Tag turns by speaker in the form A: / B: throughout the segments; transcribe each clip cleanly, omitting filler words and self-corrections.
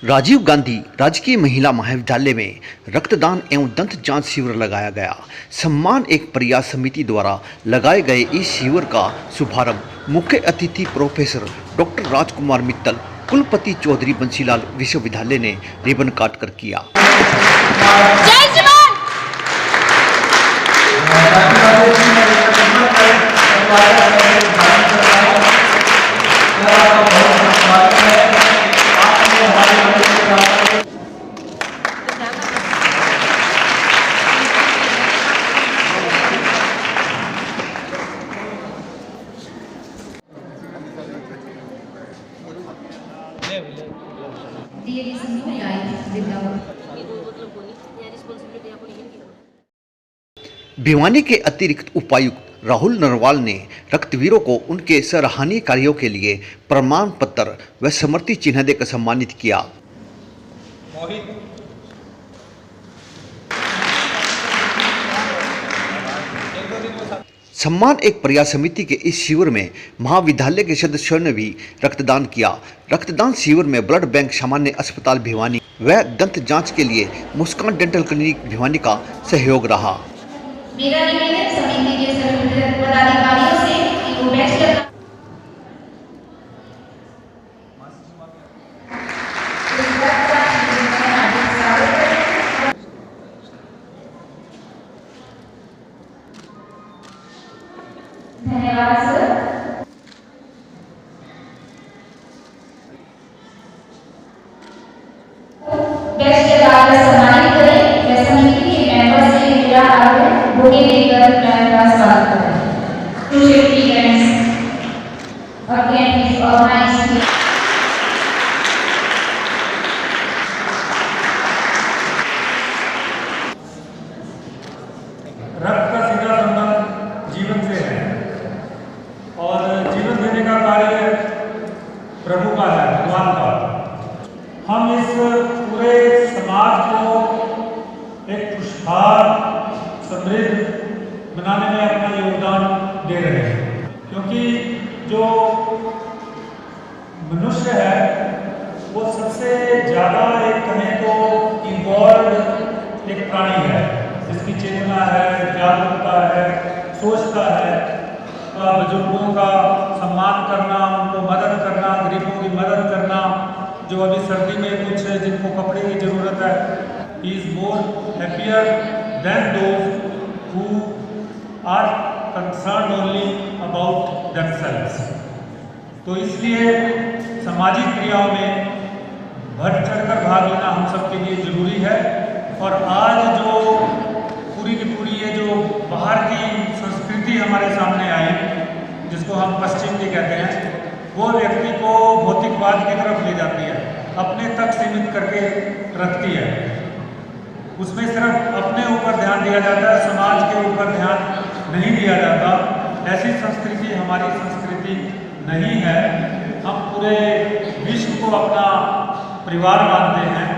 A: राजीव गांधी राजकीय महिला महाविद्यालय में रक्तदान एवं दंत जांच शिविर लगाया गया। सम्मान एक प्रयास समिति द्वारा लगाए गए इस शिविर का शुभारंभ मुख्य अतिथि प्रोफेसर डॉक्टर राजकुमार मित्तल, कुलपति चौधरी बंसीलाल विश्वविद्यालय ने रिबन काट कर किया। भिवानी के अतिरिक्त उपायुक्त राहुल नरवाल ने रक्तवीरों को उनके सराहनीय कार्यों के लिए प्रमाण पत्र व स्मृति चिन्ह देकर सम्मानित किया। सम्मान एक प्रयास समिति के इस शिविर में महाविद्यालय के सदस्यों ने भी रक्तदान किया। रक्तदान शिविर में ब्लड बैंक सामान्य अस्पताल भिवानी व दंत जांच के लिए मुस्कान डेंटल क्लिनिक भिवानी का सहयोग रहा।
B: मेरा निवेदन समिति के सभी पदाधिकारियों से कि वो बेस्ट धन्यवाद सर। बेस्ट जगह सम्मानित करें। मैं समिति के मेंबर से मेरा आग्रह बोले देकर प्लान का स्वागत करें। Two events again is organized।
C: रक्त का सीधा संबंध जीवन से है और जीवन देने का कार्य प्रभु का है, भगवान का। हम इस पूरे समाज को एक खुशहाल समृद्ध बनाने में अपना योगदान दे रहे हैं, क्योंकि जो मनुष्य है वो सबसे ज़्यादा एक कहें तो इवॉल्व एक प्राणी है, जिसकी चेतना है, जागरूकता है, सोचता है। बुजुर्गों का सम्मान करना, उनको मदद करना, गरीबों की मदद करना, जो अभी सर्दी में कुछ जिनको कपड़े की ज़रूरत है, he is more happier than those who are concern only about themselves. तो इसलिए सामाजिक क्रियाओं में बढ़ चढ़कर भाग लेना हम सबके लिए जरूरी है। और आज जो पूरी की पूरी ये जो बाहर की संस्कृति हमारे सामने आई, जिसको हम पश्चिम की कहते हैं, वो व्यक्ति को भौतिकवाद की तरफ ले जाती है, अपने तक सीमित करके रखती है। उसमें सिर्फ अपने ऊपर ध्यान दिया जाता है, समाज के ऊपर ध्यान नहीं दिया जाता। ऐसी संस्कृति हमारी संस्कृति नहीं है। हम पूरे विश्व को अपना परिवार मानते हैं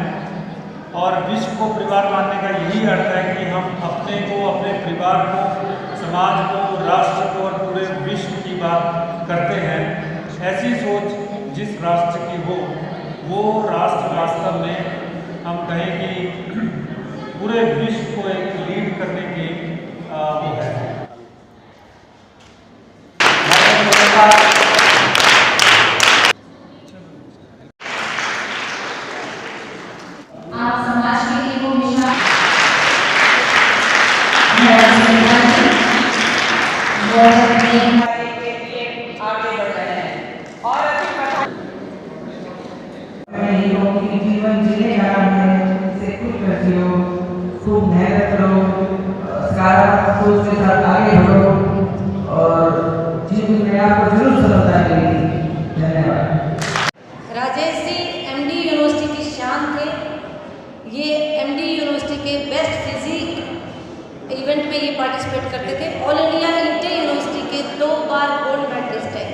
C: और विश्व को परिवार मानने का यही अर्थ है कि हम अपने को, अपने परिवार को, समाज को, राष्ट्र को और पूरे विश्व की बात करते हैं। ऐसी सोच जिस राष्ट्र की हो, वो राष्ट्र वास्तव में हम कहें कि पूरे विश्व को एक लीड करने की वो है।
B: आप समाज के लिए वो मिशन
D: आगे बढ़ रहे हैं और
E: जीवन जीने जा रहे हैं, इसे खुश करती हो, खूब मेहनत करो, सकारात्मक सोच के साथ आगे बढ़ो और जीवन में आपको जरूर सफलता मिलेगी। धन्यवाद।
F: राजेश जी एमडी यूनिवर्सिटी की शान थे। ये एमडी यूनिवर्सिटी के बेस्ट फिजिक इवेंट में ये पार्टिसिपेट करते थे। ऑल इंडिया इंटर यूनिवर्सिटी के 2 बार गोल्ड मेडलिस्ट हैं।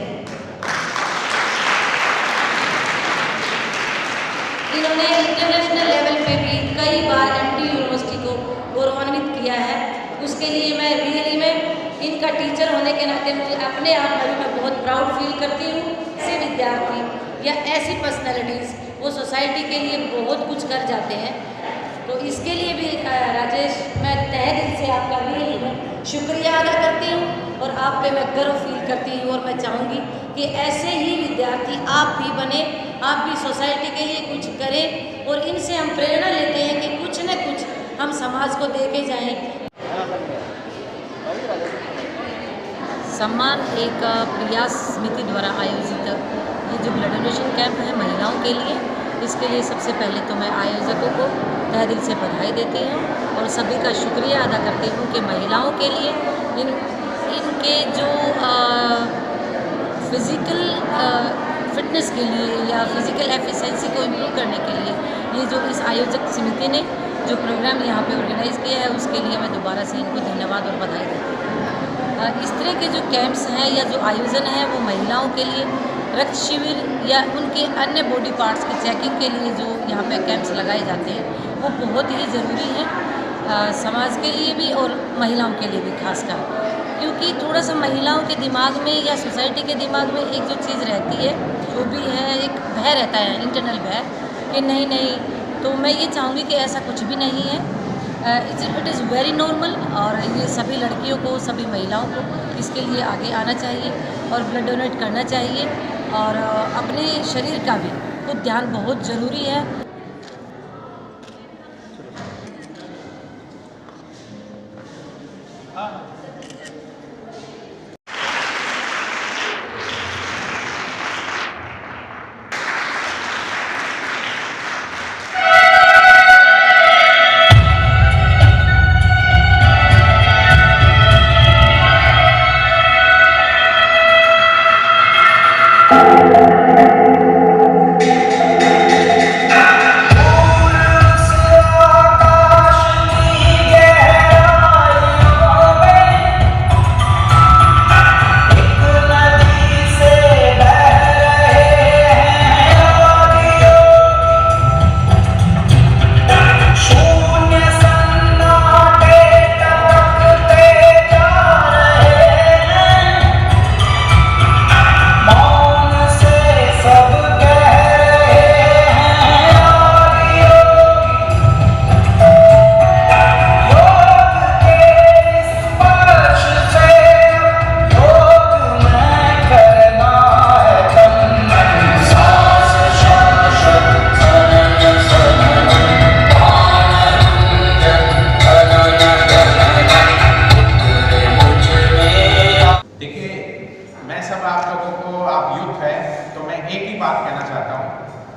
F: इन्होंने इंटरनेशनल लेवल पे भी कई बार एमडी यूनिवर्सिटी को गौरवान्वित किया है। उसके लिए मैं रियली में इनका टीचर होने के नाते मुझे अपने आप में भी मैं बहुत प्राउड फील करती हूँ। ऐसे विद्यार्थी या ऐसी पर्सनैलिटीज़ वो सोसाइटी के लिए बहुत कुछ कर जाते हैं। तो इसके लिए भी राजेश, मैं तहे दिल से आपका भी शुक्रिया अदा करती हूँ और आप पे मैं गर्व फील करती हूँ। और मैं चाहूँगी कि ऐसे ही विद्यार्थी आप भी बने, आप भी सोसाइटी के लिए कुछ करें और इनसे हम प्रेरणा लेते हैं कि कुछ न कुछ हम समाज को दे के जाएँ।
G: सम्मान एक प्रयास समिति द्वारा आयोजित ये जो ब्लड डोनेशन कैंप है महिलाओं के लिए, इसके लिए सबसे पहले तो मैं आयोजकों को तहे दिल से बधाई देती हूँ और सभी का शुक्रिया अदा करती हूँ कि महिलाओं के लिए इनके जो फिज़िकल फिटनेस के लिए या फिज़िकल एफिशिएंसी को इम्प्रूव करने के लिए ये जो इस आयोजक समिति ने जो प्रोग्राम यहाँ पे ऑर्गेनाइज़ किया है, उसके लिए मैं दोबारा से इनको धन्यवाद और बधाई देती हूँ। इस तरह के जो कैंप्स हैं या जो आयोजन है वो महिलाओं के लिए रक्त शिविर या उनके अन्य बॉडी पार्ट्स की चेकिंग के लिए जो यहाँ पे कैंप्स लगाए जाते हैं वो बहुत ही ज़रूरी है समाज के लिए भी और महिलाओं के लिए भी खासकर, क्योंकि थोड़ा सा महिलाओं के दिमाग में या सोसाइटी के दिमाग में एक जो चीज़ रहती है जो भी है, एक भय रहता है, इंटरनल भय कि नहीं। तो मैं ये चाहूँगी कि ऐसा कुछ भी नहीं है। इट इज़ वेरी नॉर्मल और ये सभी लड़कियों को, सभी महिलाओं को इसके लिए आगे आना चाहिए और ब्लड डोनेट करना चाहिए और अपने शरीर का भी खुद ध्यान बहुत ज़रूरी है।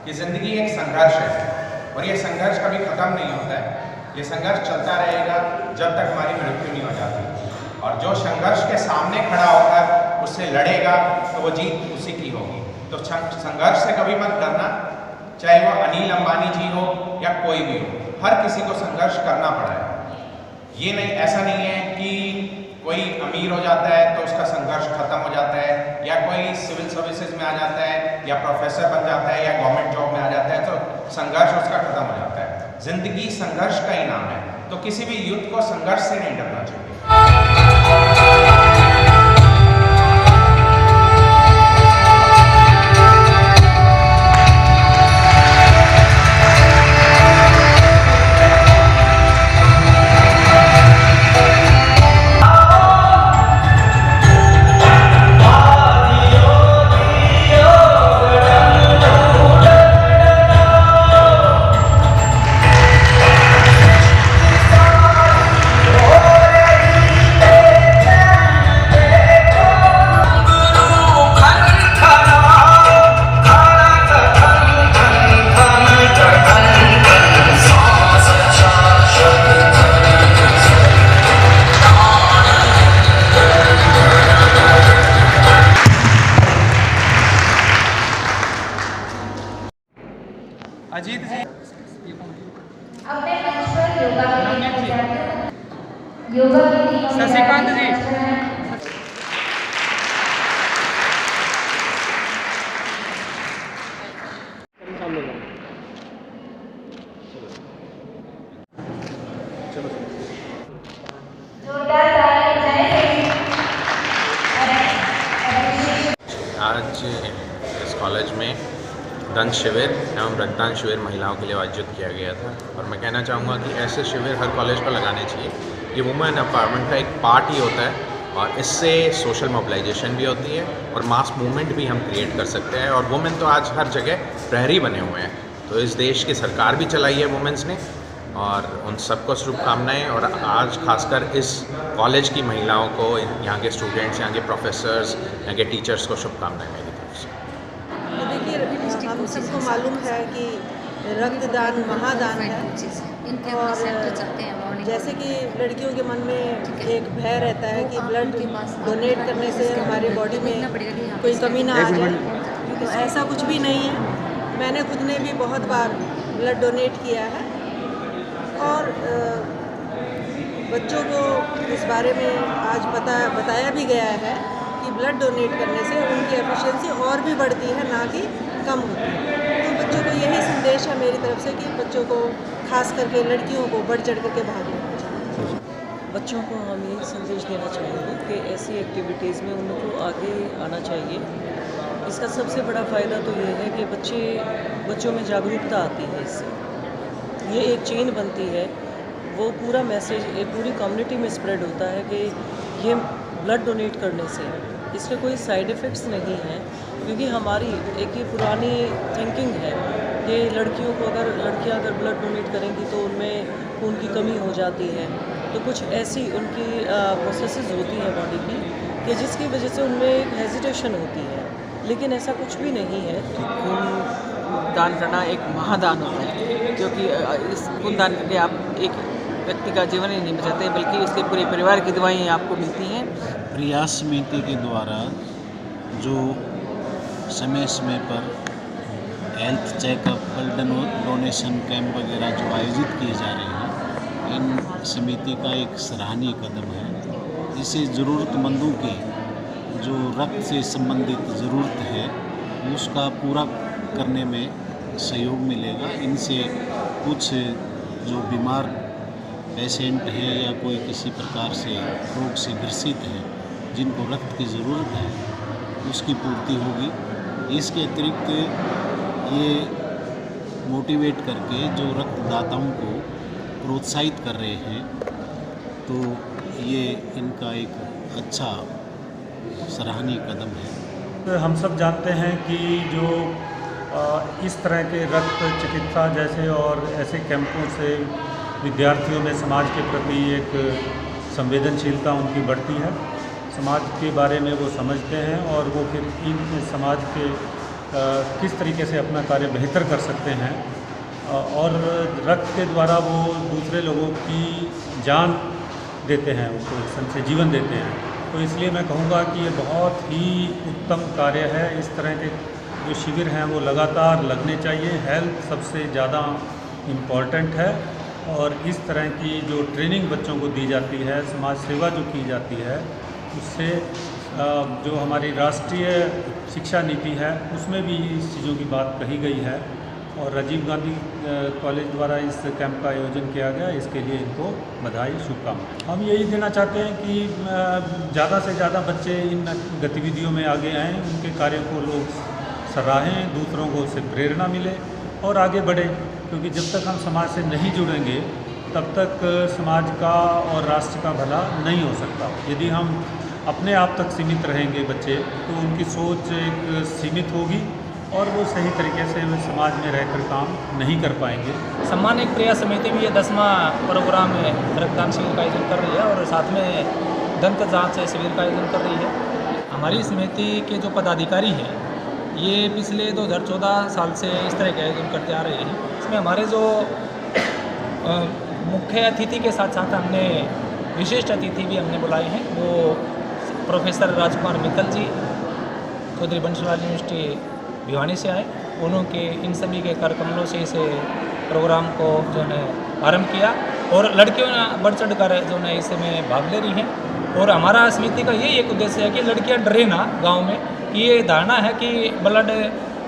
H: कि ज़िंदगी एक संघर्ष है और ये संघर्ष कभी ख़त्म नहीं होता है। ये संघर्ष चलता रहेगा जब तक हमारी मृत्यु नहीं हो जाती, और जो संघर्ष के सामने खड़ा होकर उससे लड़ेगा तो वो जीत उसी की होगी। तो संघर्ष से कभी मत डरना, चाहे वो अनिल अंबानी जी हो या कोई भी हो, हर किसी को संघर्ष करना पड़ा है। ये नहीं, ऐसा नहीं है कि कोई अमीर हो जाता है तो उसका संघर्ष खत्म हो जाता है, या कोई सिविल सर्विसेज में आ जाता है या प्रोफेसर बन जाता है या गवर्नमेंट जॉब में आ जाता है तो संघर्ष उसका खत्म हो जाता है। जिंदगी संघर्ष का ही नाम है, तो किसी भी युद्ध को संघर्ष से नहीं डरना चाहिए। दंत शिविर एवं रक्तदान शिविर महिलाओं के लिए आयोजित किया गया था। और मैं कहना चाहूँगा कि ऐसे शिविर हर कॉलेज पर लगाने चाहिए। ये वुमेन एम्पावरमेंट का एक पार्ट ही होता है और इससे सोशल मोबिलाइजेशन भी होती है और मास मूवमेंट भी हम क्रिएट कर सकते हैं। और वुमेन तो आज हर जगह प्रहरी बने हुए हैं, तो इस देश की सरकार भी चलाई है वुमेन्स ने, और उन सबको शुभकामनाएं। और आज खासकर इस कॉलेज की महिलाओं को, यहाँ के स्टूडेंट्स, यहाँ के प्रोफेसर्स, यहाँ के टीचर्स को शुभकामनाएं मेरी तरफ से।
I: तो देखिए, हम सबको मालूम है कि रक्तदान महादान है, और जैसे कि लड़कियों के मन में एक भय रहता है कि ब्लड डोनेट करने से हमारे बॉडी में कोई कमी ना आ जाए, तो ऐसा कुछ भी नहीं है। मैंने खुद ने भी बहुत बार ब्लड डोनेट किया है और बच्चों को इस बारे में आज बताया भी गया है कि ब्लड डोनेट करने से उनकी एफिशिएंसी और भी बढ़ती है, ना कि कम होती है। तो बच्चों को यही संदेश है मेरी तरफ से कि बच्चों को, खास करके लड़कियों को, बढ़ चढ़ करके भाग लेना चाहिए।
J: बच्चों को हम यही संदेश देना चाहेंगे कि ऐसी एक्टिविटीज़ में उनको आगे आना चाहिए। इसका सबसे बड़ा फ़ायदा तो ये है कि बच्चों में जागरूकता आती है, इससे ये एक चेन बनती है, वो पूरा मैसेज एक पूरी कम्युनिटी में स्प्रेड होता है कि ये ब्लड डोनेट करने से इसके कोई साइड इफ़ेक्ट्स नहीं हैं। क्योंकि हमारी एक ये पुरानी थिंकिंग है कि लड़कियों को लड़कियां अगर ब्लड डोनेट करेंगी तो उनमें खून की कमी हो जाती है, तो कुछ ऐसी उनकी प्रोसेसेस होती हैं बॉडी की कि जिसकी वजह से उनमें एक हेजिटेशन होती है, लेकिन ऐसा कुछ भी नहीं है।
E: खून दान करना एक महादान होता है, क्योंकि इस खून दान करके आप एक व्यक्ति का जीवन ही नहीं बचाते, बल्कि उसके पूरे परिवार की दुआएं आपको मिलती हैं।
K: प्रयास समिति के द्वारा जो समय समय पर health checkup, blood donation camp वगैरह जो आयोजित किए जा रहे हैं, इन समिति का एक सराहनीय कदम है। इससे ज़रूरतमंदों के जो रक्त से संबंधित ज़रूरत है उसका पूरा करने में सहयोग मिलेगा। इनसे कुछ जो बीमार पेशेंट हैं या कोई किसी प्रकार से रोग से ग्रसित हैं, जिनको रक्त की ज़रूरत है, उसकी पूर्ति होगी। इसके अतिरिक्त ये मोटिवेट करके जो रक्तदाताओं को प्रोत्साहित कर रहे हैं, तो ये इनका एक अच्छा सराहनीय कदम है।
C: हम सब जानते हैं कि जो इस तरह के रक्त चिकित्सा जैसे और ऐसे कैंपों से विद्यार्थियों में समाज के प्रति एक संवेदनशीलता उनकी बढ़ती है, समाज के बारे में वो समझते हैं और वो फिर इन समाज के किस तरीके से अपना कार्य बेहतर कर सकते हैं, और रक्त के द्वारा वो दूसरे लोगों की जान देते हैं, उसको सन से जीवन देते हैं। तो इसलिए मैं कहूँगा कि ये बहुत ही उत्तम कार्य है। इस तरह के जो शिविर हैं वो लगातार लगने चाहिए। हेल्थ सबसे ज़्यादा इम्पॉर्टेंट है, और इस तरह की जो ट्रेनिंग बच्चों को दी जाती है, समाज सेवा जो की जाती है, उससे जो हमारी राष्ट्रीय शिक्षा नीति है उसमें भी इस चीज़ों की बात कही गई है। और राजीव गांधी कॉलेज द्वारा इस कैंप का आयोजन किया गया, इसके लिए इनको बधाई, शुभकामनाएं। हम यही देना चाहते हैं कि ज़्यादा से ज़्यादा बच्चे इन गतिविधियों में आगे आएँ, उनके कार्यों को लोग सराहें, दूसरों को उससे प्रेरणा मिले और आगे बढ़े। क्योंकि जब तक हम समाज से नहीं जुड़ेंगे तब तक समाज का और राष्ट्र का भला नहीं हो सकता। यदि हम अपने आप तक सीमित रहेंगे बच्चे, तो उनकी सोच एक सीमित होगी और वो सही तरीके से समाज में रहकर काम नहीं कर पाएंगे।
L: सम्मान एक प्रयास समिति भी ये 10वां प्रोग्राम में रक्तदान शिविर का आयोजन कर रही है और साथ में दंत जांच शिविर का आयोजन कर रही है। हमारी समिति के जो पदाधिकारी हैं ये पिछले 2014 साल से इस तरह के आयोजन करते आ रहे हैं। इसमें हमारे जो मुख्य अतिथि के साथ साथ हमने विशिष्ट अतिथि भी हमने बुलाए हैं। वो प्रोफेसर राजकुमार मित्तल जी चौधरी बंशीलाल यूनिवर्सिटी भिवानी से आए। उन्होंने इन सभी के कार्यक्रमों से इस प्रोग्राम को जो है आरंभ किया और लड़कियों ने बढ़ चढ़ कर जो है इसमें भाग ले रही हैं। और हमारा समिति का यही एक उद्देश्य है कि लड़कियां डरे ना गांव में, कि ये धारणा है कि ब्लड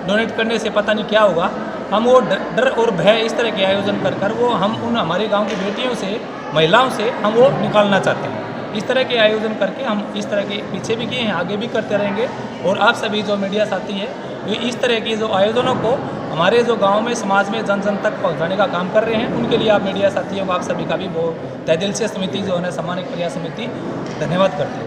L: डोनेट करने से पता नहीं क्या होगा। हम वो डर और भय इस तरह के आयोजन कर कर वो हम उन हमारे गांव की बेटियों से, महिलाओं से हम वो निकालना चाहते हैं। इस तरह के आयोजन करके हम इस तरह के पीछे भी किए हैं, आगे भी करते रहेंगे। और आप सभी जो मीडिया साथी है, इस तरह की जो आयोजनों को हमारे जो गांव में समाज में जन जन तक पहुंचाने का काम कर रहे हैं, उनके लिए आप मीडिया साथियों को आप सभी का भी बहुत तहे दिल से समिति जो है सम्मानित प्रयास समिति धन्यवाद करती है।